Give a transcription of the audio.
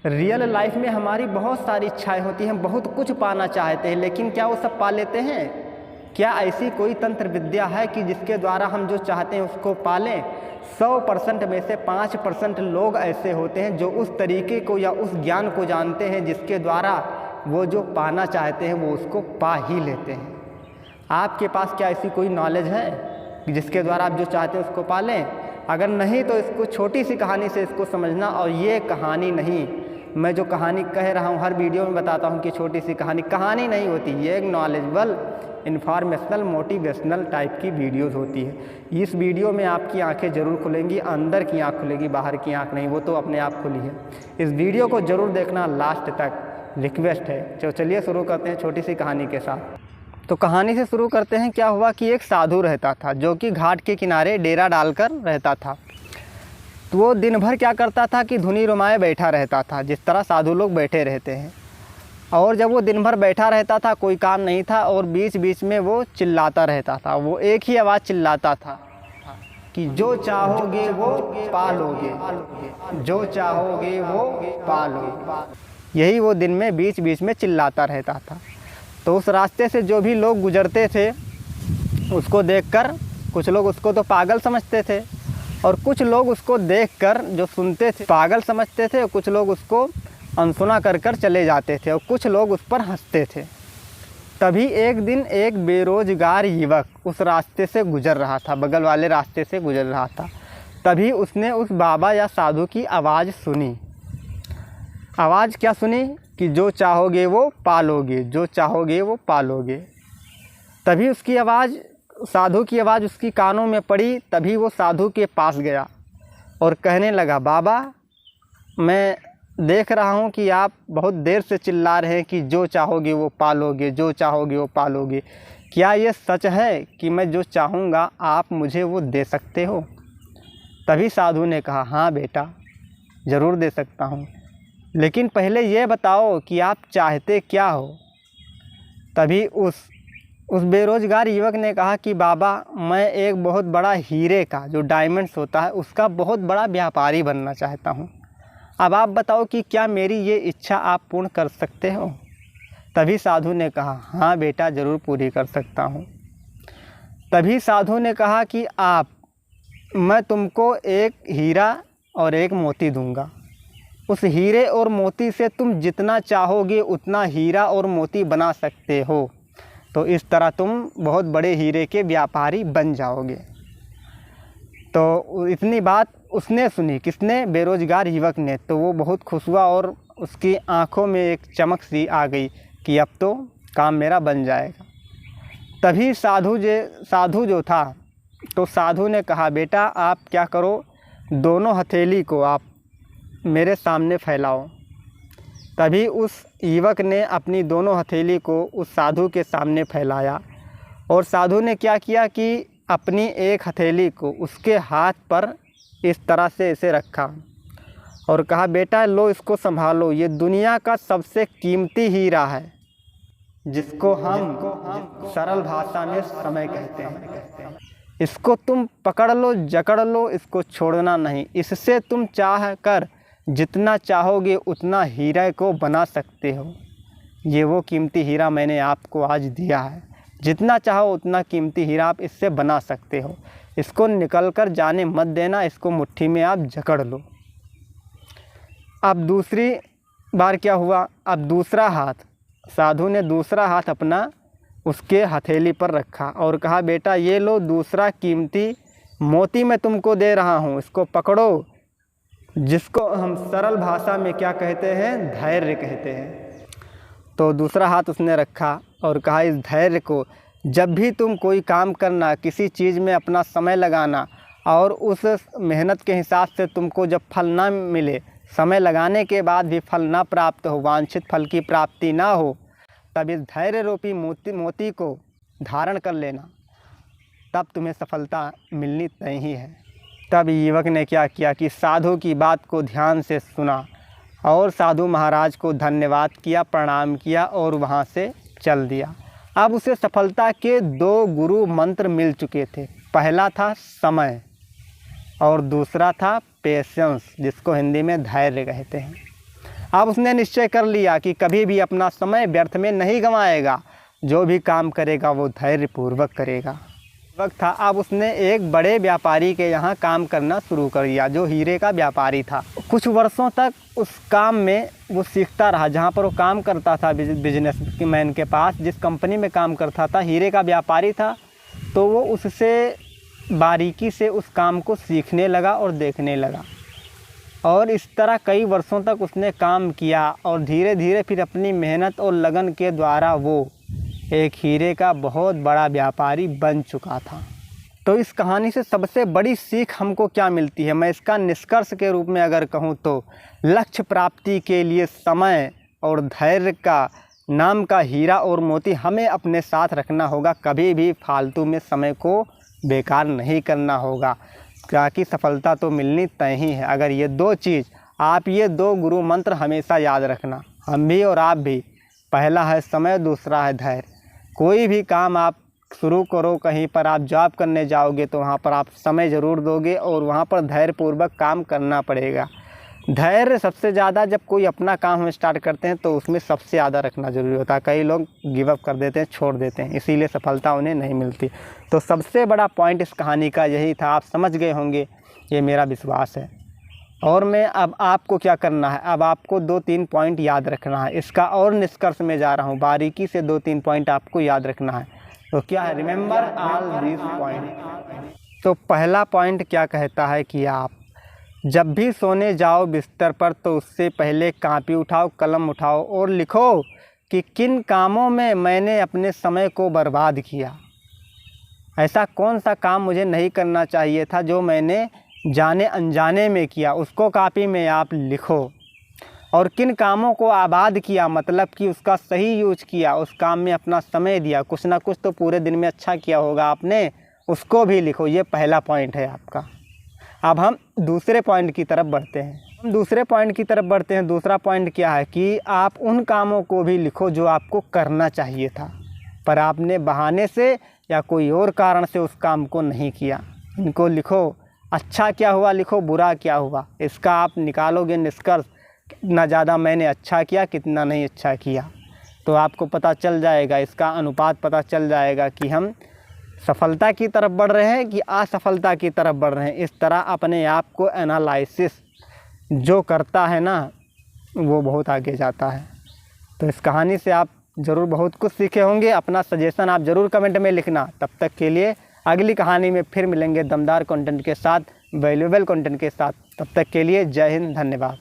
Real life में हमारी बहुत सारी इच्छाएं होती हैं, बहुत कुछ पाना चाहते हैं, लेकिन क्या वो सब पा लेते हैं? क्या ऐसी कोई तंत्र विद्या है कि जिसके द्वारा हम जो चाहते हैं उसको पालें? 100% में से 5% लोग ऐसे होते हैं जो उस तरीके को या उस ज्ञान को जानते हैं जिसके द्वारा वो जो पाना चाहते हैं वो उसको पा ही लेते हैं। आपके पास क्या ऐसी कोई नॉलेज है कि जिसके द्वारा आप जो चाहते हैं उसको पालें? अगर नहीं तो इसको छोटी सी कहानी से इसको समझना। और ये कहानी नहीं, मैं जो कहानी कह रहा हूँ हर वीडियो में बताता हूँ कि छोटी सी कहानी नहीं होती, ये एक नॉलेजेबल, इन्फॉर्मेशनल, मोटिवेशनल टाइप की वीडियोस होती है। इस वीडियो में आपकी आंखें ज़रूर खुलेंगी, अंदर की आंख खुलेगी, बाहर की आंख नहीं, वो तो अपने आप खुली है। इस वीडियो को ज़रूर देखना लास्ट तक, रिक्वेस्ट है। तो चलिए शुरू करते हैं छोटी सी कहानी के साथ। तो कहानी से शुरू करते हैं। क्या हुआ कि एक साधु रहता था जो कि घाट के किनारे डेरा डालकर रहता था। तो वो दिन भर क्या करता था कि धुनी रुमाए बैठा रहता था, जिस तरह साधु लोग बैठे रहते हैं। और जब वो दिन भर बैठा रहता था, कोई काम नहीं था, और बीच बीच में वो चिल्लाता रहता था। वो एक ही आवाज़ चिल्लाता था कि जो चाहोगे वो पालोगे, जो चाहोगे वो पालोगे। यही वो दिन में बीच बीच में चिल्लाता रहता था। तो उस रास्ते से जो भी लोग गुजरते थे उसको देखकर कुछ लोग उसको तो पागल समझते थे, और कुछ लोग उसको देखकर जो सुनते थे पागल समझते थे, और कुछ लोग उसको अनसुना कर कर चले जाते थे, और कुछ लोग उस पर हंसते थे। तभी एक दिन एक बेरोजगार युवक उस रास्ते से गुजर रहा था, बगल वाले रास्ते से गुजर रहा था। तभी उसने उस बाबा या साधु की आवाज़ सुनी। आवाज़ क्या सुनी कि जो चाहोगे वो पालोगे, जो चाहोगे वो पालोगे। तभी उसकी आवाज़, साधु की आवाज़ उसकी कानों में पड़ी। तभी वो साधु के पास गया और कहने लगा, बाबा मैं देख रहा हूँ कि आप बहुत देर से चिल्ला रहे हैं कि जो चाहोगे वो पालोगे, जो चाहोगे वो पालोगे। क्या ये सच है कि मैं जो चाहूँगा आप मुझे वो दे सकते हो? तभी साधु ने कहा, हाँ बेटा ज़रूर दे सकता हूँ, लेकिन पहले ये बताओ कि आप चाहते क्या हो? तभी उस बेरोज़गार युवक ने कहा कि बाबा मैं एक बहुत बड़ा हीरे का, जो डायमंड्स होता है उसका बहुत बड़ा व्यापारी बनना चाहता हूँ। अब आप बताओ कि क्या मेरी ये इच्छा आप पूर्ण कर सकते हो? तभी साधु ने कहा, हाँ बेटा ज़रूर पूरी कर सकता हूँ। तभी साधु ने कहा कि मैं तुमको एक हीरा और एक मोती दूंगा। उस हीरे और मोती से तुम जितना चाहोगे उतना हीरा और मोती बना सकते हो। तो इस तरह तुम बहुत बड़े हीरे के व्यापारी बन जाओगे। तो इतनी बात उसने सुनी, किसने? बेरोजगार युवक ने। तो वो बहुत खुश हुआ और उसकी आंखों में एक चमक सी आ गई कि अब तो काम मेरा बन जाएगा। तभी साधु जो था, तो साधु ने कहा, बेटा आप क्या करो, दोनों हथेली को आप मेरे सामने फैलाओ। तभी उस युवक ने अपनी दोनों हथेली को उस साधु के सामने फैलाया, और साधु ने क्या किया कि अपनी एक हथेली को उसके हाथ पर इस तरह से इसे रखा और कहा, बेटा लो इसको संभालो, ये दुनिया का सबसे कीमती हीरा है, जिसको हम सरल भाषा में समय कहते हैं। इसको तुम पकड़ लो, जकड़ लो, इसको छोड़ना नहीं। इससे तुम चाह कर जितना चाहोगे उतना हीरे को बना सकते हो। ये वो कीमती हीरा मैंने आपको आज दिया है, जितना चाहो उतना कीमती हीरा आप इससे बना सकते हो। इसको निकल कर जाने मत देना, इसको मुट्ठी में आप जकड़ लो। अब दूसरी बार क्या हुआ, अब दूसरा हाथ, साधु ने दूसरा हाथ अपना उसके हथेली पर रखा और कहा, बेटा ये लो दूसरा कीमती मोती मैं तुमको दे रहा हूँ, इसको पकड़ो, जिसको हम सरल भाषा में क्या कहते हैं? धैर्य कहते हैं। तो दूसरा हाथ उसने रखा और कहा, इस धैर्य को जब भी तुम कोई काम करना, किसी चीज़ में अपना समय लगाना, और उस मेहनत के हिसाब से तुमको जब फल ना मिले, समय लगाने के बाद भी फल ना प्राप्त हो, वांछित फल की प्राप्ति ना हो, तब इस धैर्य रूपी मोती को धारण कर लेना, तब तुम्हें सफलता मिलनी तय ही है। तब युवक ने क्या किया कि साधु की बात को ध्यान से सुना और साधु महाराज को धन्यवाद किया, प्रणाम किया और वहाँ से चल दिया। अब उसे सफलता के 2 गुरु मंत्र मिल चुके थे। पहला था समय और दूसरा था पेशेंस, जिसको हिंदी में धैर्य कहते हैं। अब उसने निश्चय कर लिया कि कभी भी अपना समय व्यर्थ में नहीं गंवाएगा, जो भी काम करेगा वो धैर्यपूर्वक करेगा। वक्त था, अब उसने एक बड़े व्यापारी के यहाँ काम करना शुरू कर दिया, जो हीरे का व्यापारी था। कुछ वर्षों तक उस काम में वो सीखता रहा। जहाँ पर वो काम करता था बिजनेसमैन के पास, जिस कंपनी में काम करता था, हीरे का व्यापारी था, तो वो उससे बारीकी से उस काम को सीखने लगा और देखने लगा। और इस तरह कई वर्षों तक उसने काम किया और धीरे धीरे फिर अपनी मेहनत और लगन के द्वारा वो एक हीरे का बहुत बड़ा व्यापारी बन चुका था। तो इस कहानी से सबसे बड़ी सीख हमको क्या मिलती है? मैं इसका निष्कर्ष के रूप में अगर कहूँ तो लक्ष्य प्राप्ति के लिए समय और धैर्य का नाम का हीरा और मोती हमें अपने साथ रखना होगा। कभी भी फालतू में समय को बेकार नहीं करना होगा, ताकि सफलता तो मिलनी तय ही है। अगर ये दो चीज़, आप ये दो गुरु मंत्र हमेशा याद रखना, हम भी और आप भी। पहला है समय, दूसरा है धैर्य। कोई भी काम आप शुरू करो, कहीं पर आप जॉब करने जाओगे तो वहाँ पर आप समय ज़रूर दोगे और वहाँ पर धैर्यपूर्वक काम करना पड़ेगा। धैर्य सबसे ज़्यादा, जब कोई अपना काम हम स्टार्ट करते हैं तो उसमें सबसे ज़्यादा रखना ज़रूरी होता है। कई लोग गिव अप कर देते हैं, छोड़ देते हैं, इसीलिए सफलता उन्हें नहीं मिलती। तो सबसे बड़ा पॉइंट इस कहानी का यही था। आप समझ गए होंगे, ये मेरा विश्वास है। और मैं अब आपको क्या करना है, अब आपको 2-3 पॉइंट याद रखना है। इसका और निष्कर्ष में जा रहा हूँ, बारीकी से 2-3 पॉइंट आपको याद रखना है। तो क्या है? Remember all this point. तो पहला पॉइंट क्या कहता है कि आप जब भी सोने जाओ बिस्तर पर तो उससे पहले कापी उठाओ, कलम उठाओ और लिखो कि किन कामों में मैंने अपने समय को बर्बाद किया। ऐसा कौन सा काम मुझे नहीं करना चाहिए था जो मैंने जाने अनजाने में किया, उसको कापी में आप लिखो। और किन कामों को आबाद किया, मतलब कि उसका सही यूज किया, उस काम में अपना समय दिया, कुछ ना कुछ तो पूरे दिन में अच्छा किया होगा आपने, उसको भी लिखो। ये पहला पॉइंट है आपका। अब हम दूसरे पॉइंट की तरफ बढ़ते हैं। दूसरा पॉइंट क्या है कि आप उन कामों को भी लिखो जो आपको करना चाहिए था, पर आपने बहाने से या कोई और कारण से उस काम को नहीं किया। इनको लिखो। अच्छा क्या हुआ लिखो, बुरा क्या हुआ, इसका आप निकालोगे निष्कर्ष, कितना ज़्यादा मैंने अच्छा किया, कितना नहीं अच्छा किया। तो आपको पता चल जाएगा, इसका अनुपात पता चल जाएगा कि हम सफलता की तरफ बढ़ रहे हैं कि असफलता की तरफ बढ़ रहे हैं। इस तरह अपने आप को एनालिसिस जो करता है ना, वो बहुत आगे जाता है। तो इस कहानी से आप ज़रूर बहुत कुछ सीखे होंगे। अपना सजेशन आप ज़रूर कमेंट में लिखना। तब तक के लिए अगली कहानी में फिर मिलेंगे दमदार कंटेंट के साथ, वैल्यूएबल कंटेंट के साथ। तब तक के लिए जय हिंद, धन्यवाद।